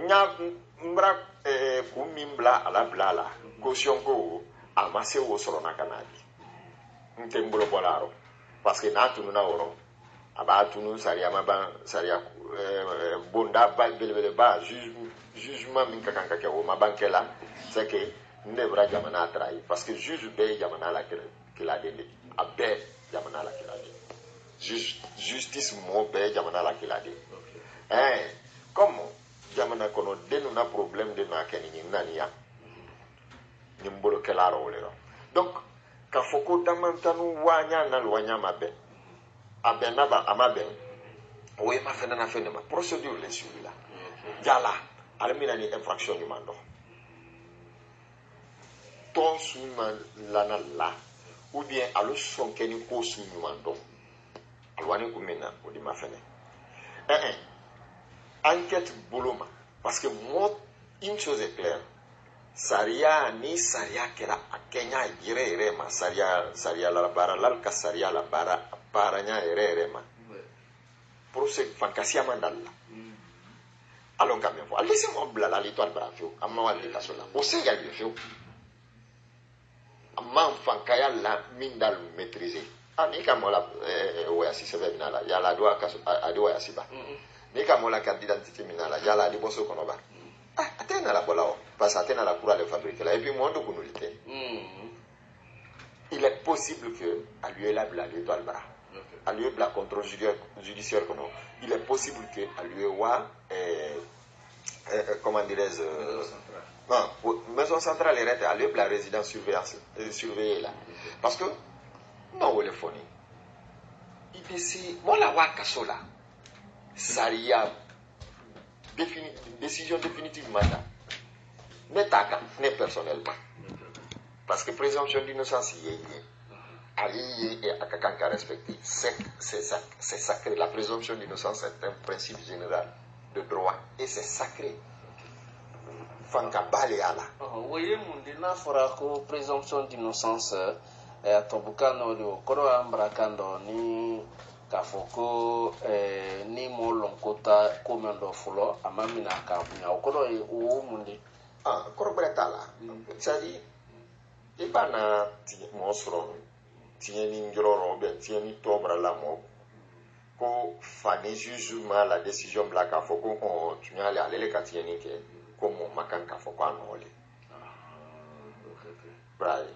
nya mbra ku mimbla ala bla la caution ko amase wo soro na kanadi nte mbolo bolaro parce que na tunu na woro aba tunu saria maba saria bonda ba belebele ba jugement min kakanka ke o mabankela c'est que ne bra jamana trahi parce que juge be jamana la qu'il a donné a be jamana la qu'il a donné justice mo be jamana la qu'il a donné comme jamana kono denu na problème de na kenni nania ni mbolo kelaro wolero donc ka foko damantanu wanya na wanya mabe abenaba amabe oui ma fena na fena ma procédure les suivi là jala alamina ni infraction du mando ton suma lana la ou bien alo son keni ko su mando alwani kumena o di ma fena enquête boloma parce que moi une chose est claire saria ni saria kera a Kenya yere ma saria la bara lal ka saria la bara paranya yere ma procès fantasia mandala allons quand même voir laissez-moi blala l'étoile bravo amma wali kasola o se ya le fio amma fankaya la mindal maîtriser ani kamola oya si sebe binala ya la doa kaso adi oya siba ni kamola carte d'identité minala ya la di boso konoba atena la bolao parce atena la cour à le fabriquer là et puis moi ndo kunulite il est possible que à lui la l'étoile bras à lui la contrôle judiciaire il est possible que à lui wa comment dirais-je, non, maison centrale est à la résidence surveillée là. Parce que, non, on est phony. Moi, la wakaso là, ça y a décision définitivement là. Mais t'as n'est personnellement. Parce que présomption d'innocence, il y a quelqu'un qui a respecté. C'est sacré. La présomption d'innocence est un principe général de droit et c'est sacré. Fanka Baleala. Oui, mon fera ko présomption d'innocence a tobukano de okoro ambrakando ni kafoko ni molonkota komendo fulo amamina kabunya okoro o mundi. Ah, korobretala. C'est-à-dire, il va na monsro tieni njoro ben tieni tobra la mo ko fani jugement la décision black afoko on tunyale alele ka tieni ke ko mo makan ka foko anole. Right.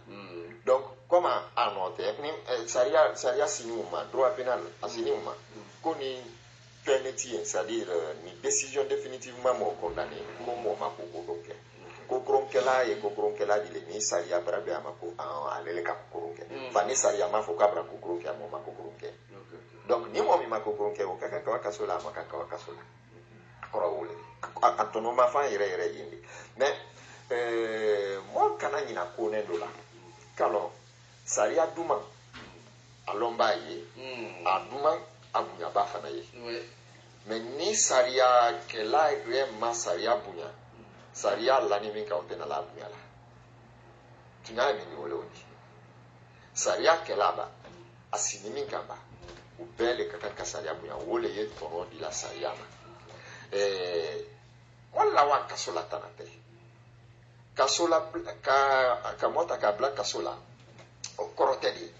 Donc comment anote ni saria sinuma droit pénal asinuma ko ni penalty c'est-à-dire ni décision définitivement mo condamné ko mo makoko donc kokronkela ye kokronkela dile ni saria brabe amako alele ka kokronke fani saria mafoka bra kokronke mo makokronke donc ni mo mi makokronke o kaka ka kasola makaka ka kasola akora wole atono mafa ire yindi mais mo kana nyina ko nendo la kalo saria duma alomba ye aduma abunya ba fana ye mais ni saria kela ma saria bunya saria lani min ka otena la bunya la tunya mi ni wole oni saria kelaba asini min ka ba ubele kaka saria bunya wole ye toro di la saria ma wala wa kasola tanate kasola ka mota ka bla kasola o korotedi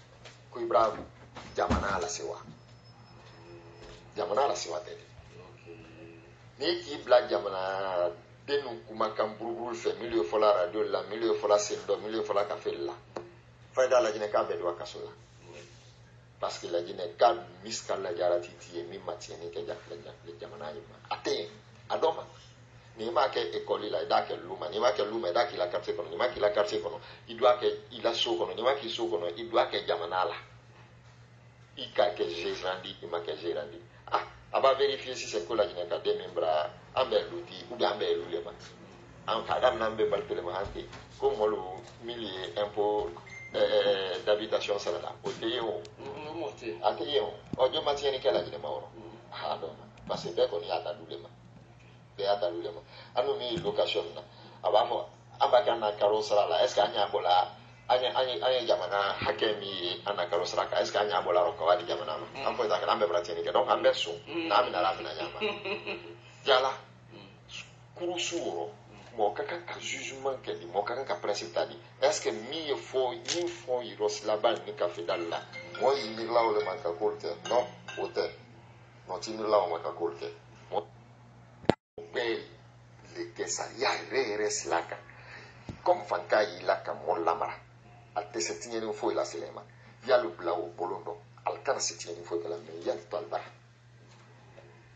ku ibrahim jamana la sewa tedi ni ki bla jamana denu kuma kan buruburu fe milieu fola radio la milieu fola sendo milieu fola café la faida la jine ka be do kasola parce que la jine ka miskal la jarati ti mi matieni ke le jamana yima ate adoma ni ma ke école la da ke luma ni ma ke luma da ki la quartier kono ni ma ki la quartier kono il doit que il a so kono ni ma ki so kono il doit que jamana la il ka que j'ai grandi il ma que j'ai grandi aba vérifier si c'est que la jine ka de membra ambe ludi ou ambe lulema en kadam nambe balpele ma handi ko molo millier impôt d'habitation salala o teyo ateyo o jo matieni ke la jine ma oro parce que ko ni ata lulema anu mi location na abafo ambaka na karosara la est-ce que anya bola anya jamana hakemi ana karosara ka est-ce que anya bola ro kawadi jamana ma ampo ta kambe brateni ke donc ambe so na mi na la fina nyama yala kurusuro mo kaka ka jugement ke di mo kaka ka principe tadi est-ce que mi fo iros la bal ni ka fedalla mo yimir la o le manka kolte non hotel non timir la o manka kolte le que salía reres laka comme fanka ilaka mon lamara al te se tiene un fo la selema ya lu blau bolondo al kana se tiene un fo la me ya to alba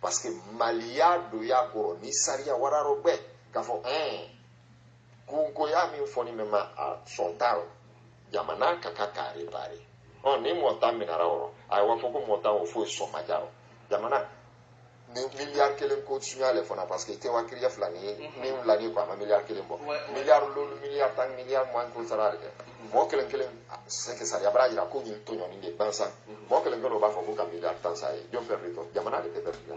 parce que malia do ya ko ni saria wararo be ka fo ko ya mi fo ni mema a sontaro jamana kaka repare on ni mo ta minara oro ai wa fo ko mo ta o fo so majaro jamana milliard kelen ko signalé fona parce que te wakiriya flani ni lani ko ma milliard kelen bo milliard lolu milliard tang milliard mo ko sarare mo kelen c'est que ça ya brajira ko ni to nyoni de bansa mo kelen ko ba fo ko milliard tan sa e jom perrito jamana de perrito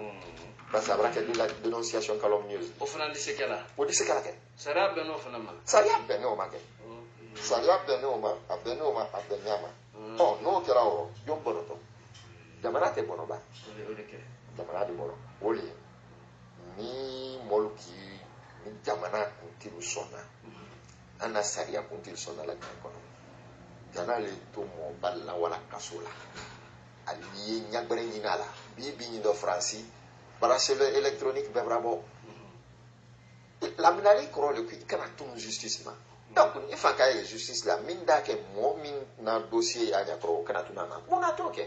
parce que abra que la dénonciation calomnieuse o fana di sekela ke sara beno fana ma saria beno ma ke saria beno ma abenyama oh no kera oro jom bonoto jamana te bono ba jamana di moro woli ni moluki ni jamana kuntiru sona ana saria kuntiru sona la kono jana le to mo balla wala kasola ali nyagbere nyinala bibi ni do franci bracelet électronique be brabo la minari koro le ki kana tum justice ma donc il faut que justice la minda ke mo min na dossier anya koro kana tunana mona toke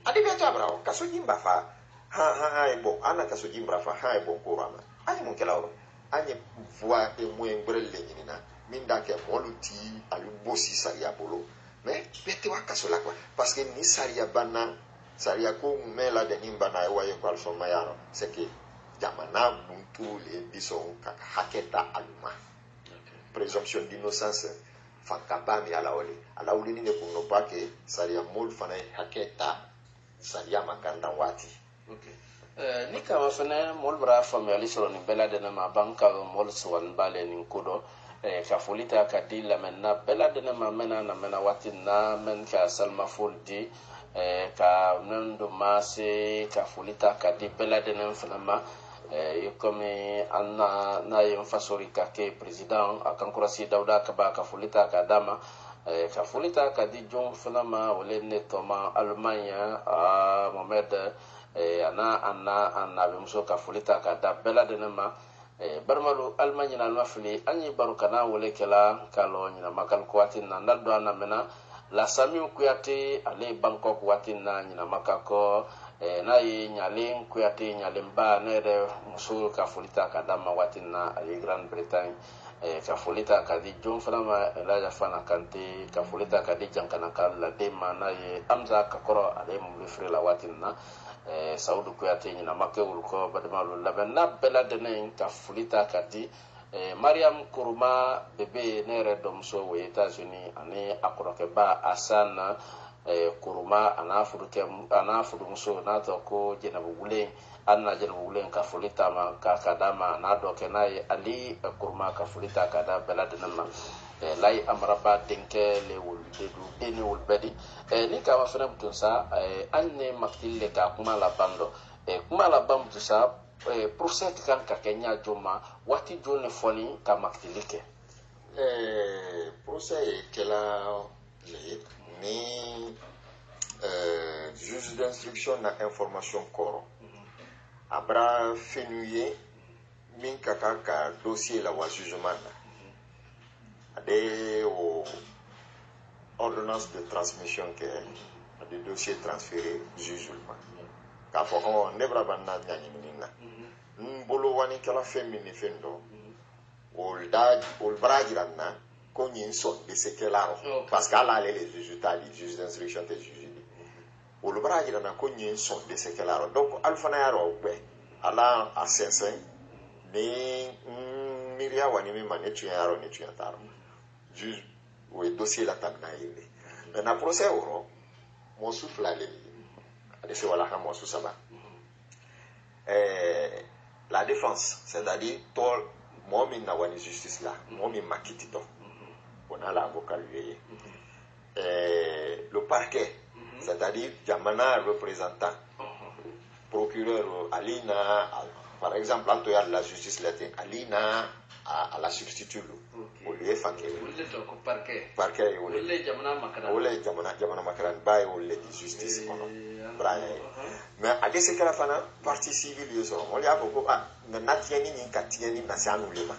adi be to bravo kaso jimba fa ha bon ana kaso jimbra fa ha bon kurama ani mon kela oro anye voix et moins brel legnina minda ke moluti alu bosi saria bolo mais bete wa kasola quoi parce que ni saria bana saria ko mela de nimbana wa ye kwal so mayaro c'est que jamana muntu le bison ka haketa aluma présomption d'innocence fakabami ala wali ni ne ko pas que saria mol fana haketa saria makanda wati ni kama fana mol bra family soro ni belade na mabanka mol swan bale ni kudo ka folita ka di la menna belade na mena na mena watin na men ka salma foldi ka nando mase ka folita ka di belade na fana ma comme anna na yem fasori ka ke president akankurasi dauda ka ba ka folita ka dama ka folita ka di jon fana ma wala ne toma Allemagne Mohamed ana be muso ka folita ka da bela de ma barmalu Allemagne na mafili anyi barukana wala kala kalo nyina makal kwatin na ndado ana mena la sami kuyate ale Bangkok watin na nyina makako na yi nyalen kuyate nyalemba nere muso ka folita ka da ma watin na ali Grande Bretagne ka folita ka di jon fana la ya fana kante ka folita ka di jankana kala de mana ye amza ka koro ale mu free la watin na Saudu Kuyate nyina makewul ko badamalu labena bela denen ka fulita kati Mariam Kuruma bebe nere domso we États-Unis ani akoroke ba asana Kuruma anafudu muso nato ko jenabu wule anna jenabu wule ka fulita ma ka kadama na do kenai ali Kuruma ka fulita kada bela denen ma lay amraba denke le wul dedu deni wul bedi ni ka ma fana butun sa anne maktille ka kuma la bando kuma la bambu sa procès kan ka kenya joma wati jone foni ka maktilike procès kela le ni juge d'instruction na information koro abra fenuye min ka dossier la wa jugement des ordonnances de transmission que des dossiers transférés jugement ka fo on ne braba na nyani minna mbolo wani kala femini fendo ol bragiranna ko nyin so de ce que là parce qu'ala les résultats du juge d'instruction te juge ol bragiranna ko nyin so de ce que là donc alfana yaro be ala asense ni miria wani mi manetu yaro ni tu yataro juge ou dossier la tabna yele na procès oro mo souffle ale ade wala ha mo sou saba la défense c'est-à-dire tol mo min na wani justice là mo min makiti to on a l'avocat lui le parquet c'est-à-dire jamana représentant procureur alina par exemple en toya la justice latin alina à la substitut au lieu fanke ko parquet wala jamana makaran bay wala di justice ono braye mais à ce que la fana partie civile yo so on ya ko na natieni ni katieni na sanu lema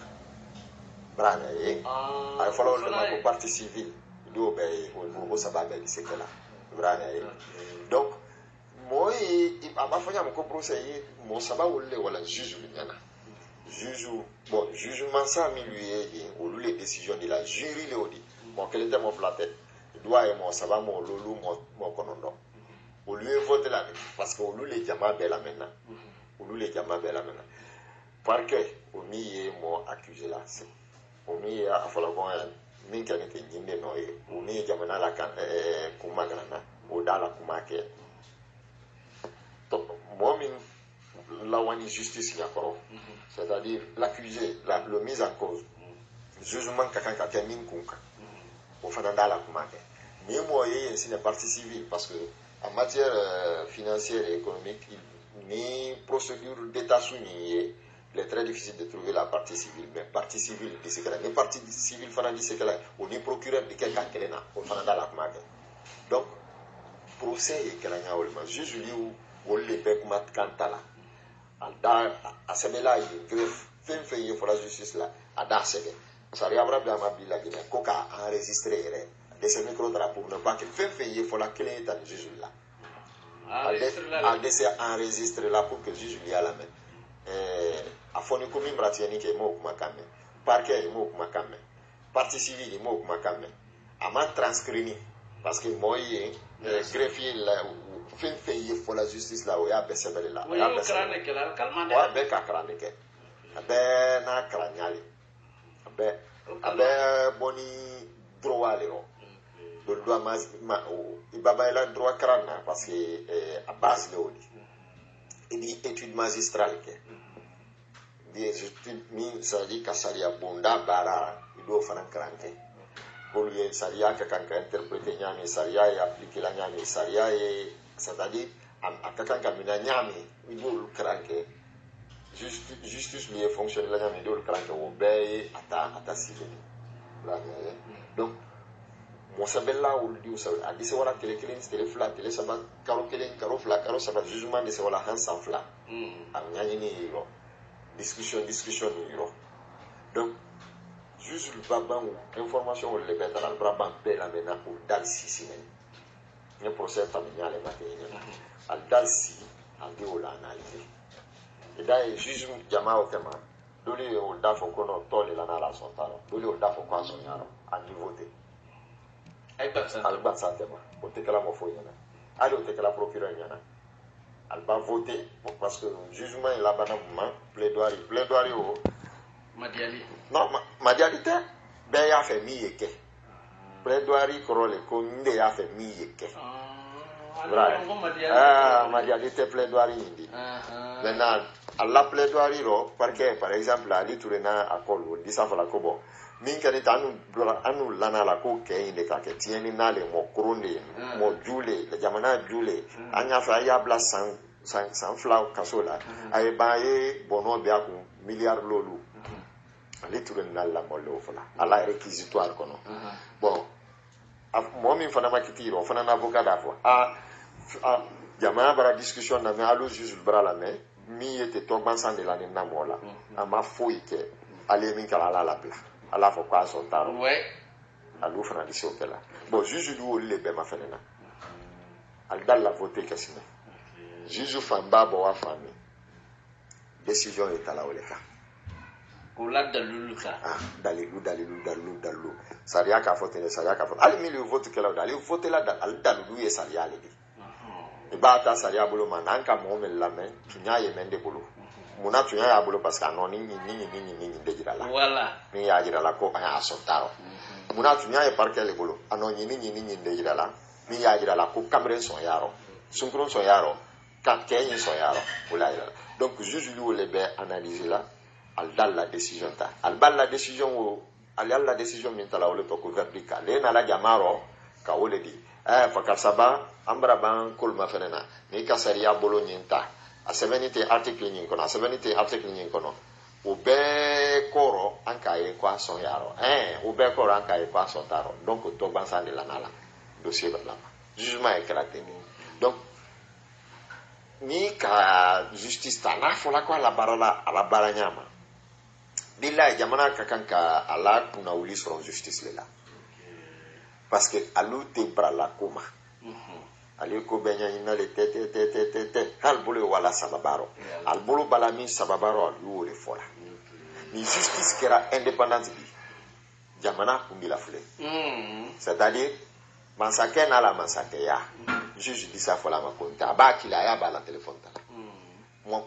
braye ay falo le ko partie civile do be o sababe di ce que là braye donc moi abafanya mo ko procès mo sababu le wala juge nyana juge bon jugement ça mi lui ou les décisions de la jury le odi bon quel était mon flatte doit et mon sababu mo lolu mo konondo au lieu voter la parce que au lieu les jama bela maintenant au lieu les jama bela maintenant parquet au mi mo accusé là c'est au mi a fala ko min kan te nyinde no e au mi jama na la kan kuma grana o dala kuma ke moi la wani justice yakoro c'est-à-dire l'accusé le mise en cause jugement kaka min kunka au fananda la kumake mais moi c'est une partie civile parce que en matière financière et économique ni procédure d'état soumis il est très difficile de trouver la partie civile mais partie civile de ce cas-là ni partie civile fanandi ce cas-là ou ni procureur de quelqu'un kelena au fananda la kumake donc procès et kelanya olma juge liu wolle be kuma kantala ada asebela yi greffe fen yi for la justice la ada sebe sari abraham abila gina ko ka enregistrer de ce micro drap pour ne pas que fen yi for la clé dans le juge là a de enregistrer là pour que le juge lui a la main a foni ko min bratieni ke mo kuma kamme parquet mo kuma kamme partie civile mo kuma kamme ama transcrini parce que moy greffier la fin fait pour la justice là o ya besebele la ya besebele ke la kalmande wa be ka krande ke be na kranyali be boni droit le ro do droit ma ibaba la droit krana parce que à base le odi et di étude magistrale ke di étude mi sali kasaria bonda bara do fanan krante pour lui saria ka kan interpréter nyami saria et appliquer la nyami saria et c'est-à-dire à quelqu'un qui a mis un nyami il doit craquer justice lui fonctionne la nyami il doit craquer au bay à ta civile donc mon sabel là où dit ça a dit c'est voilà télé flat télé ça va caro flat caro ça va jugement de c'est voilà un sans flat a nyani ni ro discussion ni ro donc juste le baban information ou le bête dans le baban belle la maintenant pour dal sisi un procès familial est matin al dal si al di o la analyser et d'ailleurs juge jamaa o kema dole o da fo kono tole la na la sontaro dole o da fo kwa sonyaro a niveau de al ba santema o te kala mo fo yana ali o te kala procureur yana al ba voter parce que jugement est là-bas dans plaidoirie o madiali non madiali te be ya fait mi yeke plaidoirie korole ko nde ya fait mi yeke madiali te plaidoirie indi maintenant à la plaidoirie ro par exemple ali turena akolo disa fala ko bo min kani anu lana la ko ke inde ka ke tieni nale mo kronde mo jule le jamana jule anya fa ya bla san flau kasola ay baye bono be aku milliard lolu ali turena la mo lo fala ala réquisitoire kono bon mo min fana makitiro fana na avocat da fo jamana bara discussion na me alo juge bara la me mi était tombant sans de la na mola ama foi ke ali min kala la bla ala fo kwa son taro ouais alu fana di so kala bon juge du o le be ma fenena al dal la voter kasine juge famba bo wa fami décision est à la oleka ko la daluluka dalilu saria ka fote ali mi le vote kala dali vote la al dalulu ye saria le di e ba ta saria bolo mananka mo me la men tunya ye mende bolo muna tunya ya bolo parce que anon ni de jira la voilà ni ya jira la ko aya asotaro muna tunya ye parke le bolo anon ni de jira la ni ya jira la ko Cameroun son yaro sunkron son yaro kat kenyi son yaro wala ila donc juge lui le be analyser la al dal la décision ta al bal la décision o al la décision min tala wala to ko verdict le na la jamaro ka wole di fa ka saba ambra ban kol ma fenena ni ka saria bolo nyinta a sevenite article nyin kono o be koro anka e kwa son yaro o be koro anka e kwa son taro donc to ban sa de la nala dossier ba la jugement est caractère donc ni ka justice ta na fola kwa la bara nyama billahi jamana ka kanka ala kuna uli sur justice lela parce que alu te brala kuma ali ko benya ina le te hal bolo wala sababaro al bolo bala min sababaro alu le fola ni justice kera indépendante bi jamana kundi la fule c'est-à-dire mansake na la mansake ya juge di sa fola ma konta ba kila ya ba la téléphone ta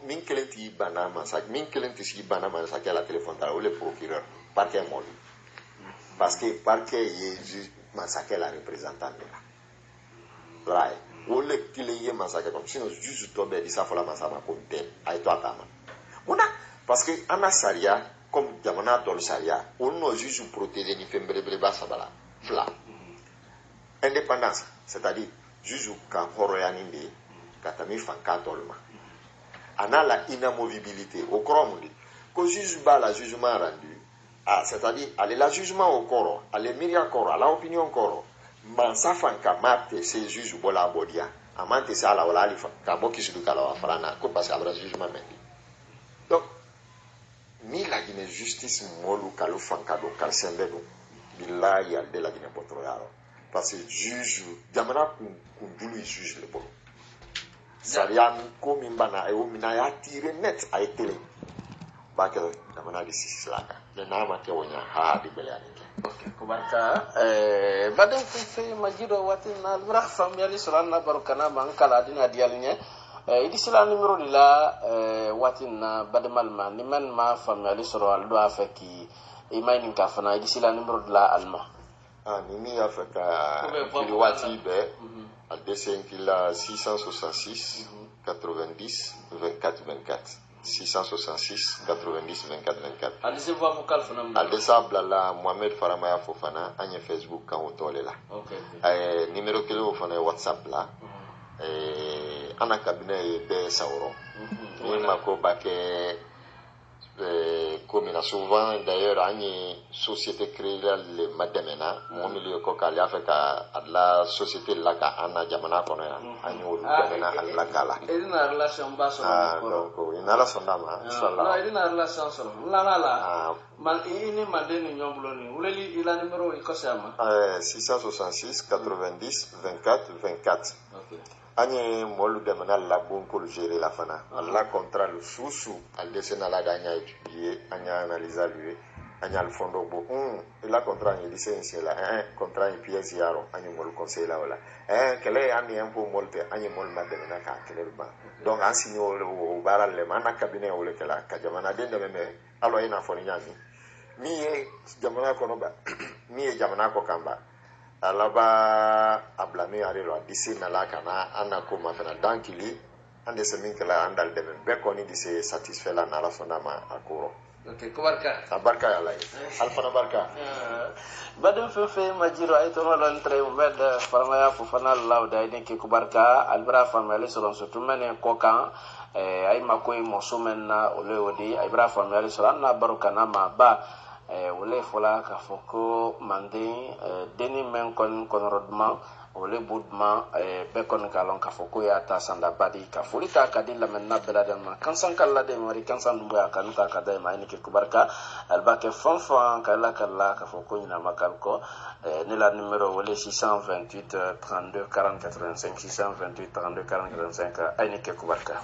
min kelenti bana mansake min kelenti si bana mansake la téléphone ta ou le procureur parquet moli parce que parquet ye juge mansake la représentant de la right ou le kile ye mansake comme sinon juge to be di sa fola mansama konte ay to atama mona parce que ana saria comme jamana tol saria on no juge protéger ni fembre ba sabala fla indépendance c'est-à-dire juge ka horoyaninde katami fankatolma ana la inamovibilité au cromundi ko juge ba la jugement rendu c'est-à-dire aller la jugement au coro aller miria coro la opinion coro man safanka mate se juge bola bodia amante sala wala ali ka boki su kala farana ko parce que abra jugement mendi donc ni la Guinée justice molu kalu fanka do kalsembe do billahi al de la Guinée potroyaro parce que juge jamana kundulu juge le bon sariya ko min bana e o mina ya tire net a etele ba ke jamana di sislaka de na ma ke wonya ha di belani kubarka baden fi majido watin na albra famiyali suranna barkana man kala dina dialnya idi sila numero dila watin na badmal ma ni man ma famiyali suro aldo afeki imani ka fana idi sila numero dila alma ni mi afeka fi wati be al dessin kila 666 90 24 24 666 90 24 24 alise voix vocale fana alisa blala Mohamed Faramaya Fofana anye Facebook kan otole la numéro kilo fana WhatsApp la ana cabinet be sawro ni mako bake comme souvent d'ailleurs anye société créée le madamena mo milieu ko kali afeka la société la ka ana jamana kono ya anye wolu jamana alla kala edina relation baso donc ina la sondama inshallah no edina relation so la man ini mandeni nyombulo ni uleli ila numero ikosama 666 90 24 24 anye molu de manal la bon ko gérer la fana la contrat le sous al desena la gagna étudier anya analyser lui anya le fondo bo la contrat ni licence la contrat ni pièce yaro anye molu conseil la wala kele ami un peu molte anye mol madena na ka kele ba donc en signé o baral le mana cabinet o le kala ka jamana de me alo ina foni nyami mi jamana ko no ba mi jamana ko kamba alaba ablami arelo disi nala kana anako mafana dankili ande semin kala andal de be koni disi satisfait la nala sonama akoro okay kubarka barka ala alfana barka badum fe majiro ay to holon tre med farmaya fu fanal lawda ni ki kubarka albra famale solon sotu menen kokan ay makoy mosumen na olewodi ay bra famale solan na barukana ma ba wole fola ka foko mande deni men kon rodman wole budma be kon kalon ka foko ya ta sanda badi ka fulita ka dilla men nabela den ma kansan kala de mari kansan dumbu ya kanu ka kada ma ni ke kubarka albake fonfon kala kala ka foko ina makal ko ne la numero wole 628 32 40 85 628 32 40 85 ay ni ke kubarka